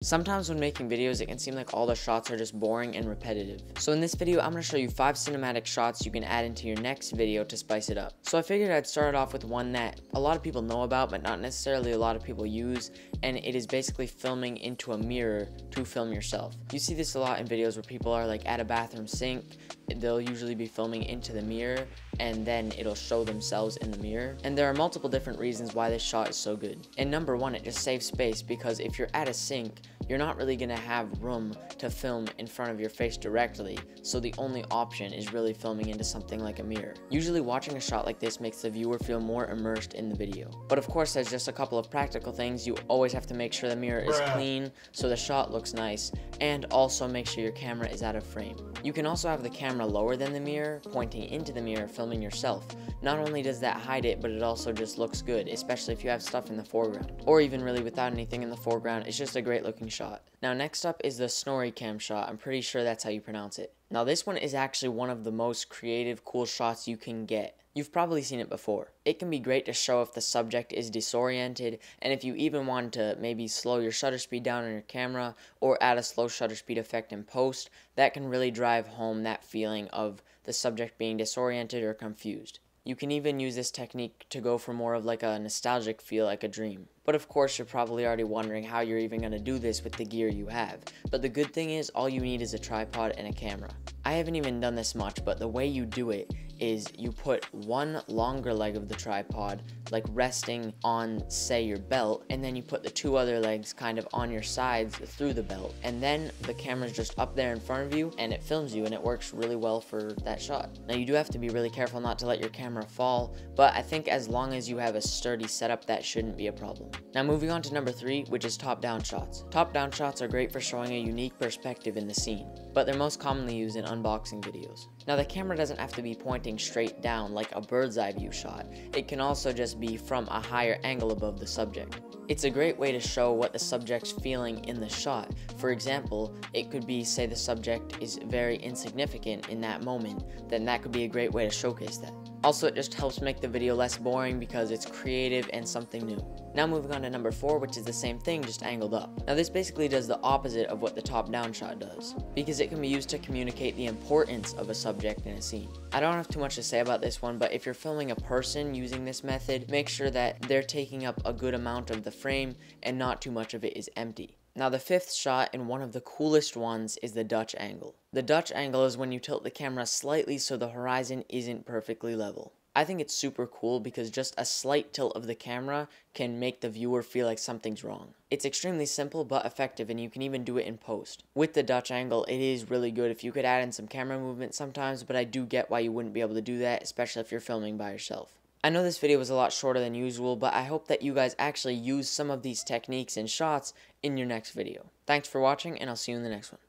Sometimes when making videos, it can seem like all the shots are just boring and repetitive. So in this video, I'm going to show you 5 cinematic shots you can add into your next video to spice it up. So I figured I'd start off with one that a lot of people know about, but not necessarily a lot of people use, and it is basically filming into a mirror to film yourself. You see this a lot in videos where people are like at a bathroom sink. They'll usually be filming into the mirror, and then it'll show themselves in the mirror. And there are multiple different reasons why this shot is so good. And number one, it just saves space, because if you're at a sink, you're not really going to have room to film in front of your face directly, so the only option is really filming into something like a mirror. Usually watching a shot like this makes the viewer feel more immersed in the video. But of course, there's just a couple of practical things. You always have to make sure the mirror is clean so the shot looks nice, and also make sure your camera is out of frame. You can also have the camera lower than the mirror, pointing into the mirror, filming yourself. Not only does that hide it, but it also just looks good, especially if you have stuff in the foreground. Or even really without anything in the foreground, it's just a great looking shot. Now next up is the Snorricam shot. I'm pretty sure that's how you pronounce it. Now this one is actually one of the most creative, cool shots you can get. You've probably seen it before. It can be great to show if the subject is disoriented, and if you even want to maybe slow your shutter speed down on your camera or add a slow shutter speed effect in post, that can really drive home that feeling of the subject being disoriented or confused. You can even use this technique to go for more of like a nostalgic feel, like a dream. But of course, you're probably already wondering how you're even going to do this with the gear you have. But the good thing is, all you need is a tripod and a camera. I haven't even done this much, but the way you do it is you put one longer leg of the tripod like resting on, say, your belt, and then you put the two other legs kind of on your sides through the belt, and then the camera's just up there in front of you and it films you, and it works really well for that shot. Now you do have to be really careful not to let your camera fall, but I think as long as you have a sturdy setup, that shouldn't be a problem. Now moving on to number 3, which is top-down shots. Top-down shots are great for showing a unique perspective in the scene, but they're most commonly used in unboxing videos. Now the camera doesn't have to be pointing straight down like a bird's eye view shot. It can also just be from a higher angle above the subject. It's a great way to show what the subject's feeling in the shot. For example, it could be, say the subject is very insignificant in that moment, then that could be a great way to showcase that. Also, it just helps make the video less boring because it's creative and something new. Now moving on to number 4, which is the same thing, just angled up. Now this basically does the opposite of what the top-down shot does, because it can be used to communicate the importance of a subject in a scene. I don't have too much to say about this one, but if you're filming a person using this method, make sure that they're taking up a good amount of the frame and not too much of it is empty. Now the 5th shot, and one of the coolest ones, is the Dutch angle. The Dutch angle is when you tilt the camera slightly so the horizon isn't perfectly level. I think it's super cool because just a slight tilt of the camera can make the viewer feel like something's wrong. It's extremely simple but effective, and you can even do it in post. With the Dutch angle, it is really good if you could add in some camera movement sometimes, but I do get why you wouldn't be able to do that, especially if you're filming by yourself. I know this video was a lot shorter than usual, but I hope that you guys actually use some of these techniques and shots in your next video. Thanks for watching, and I'll see you in the next one.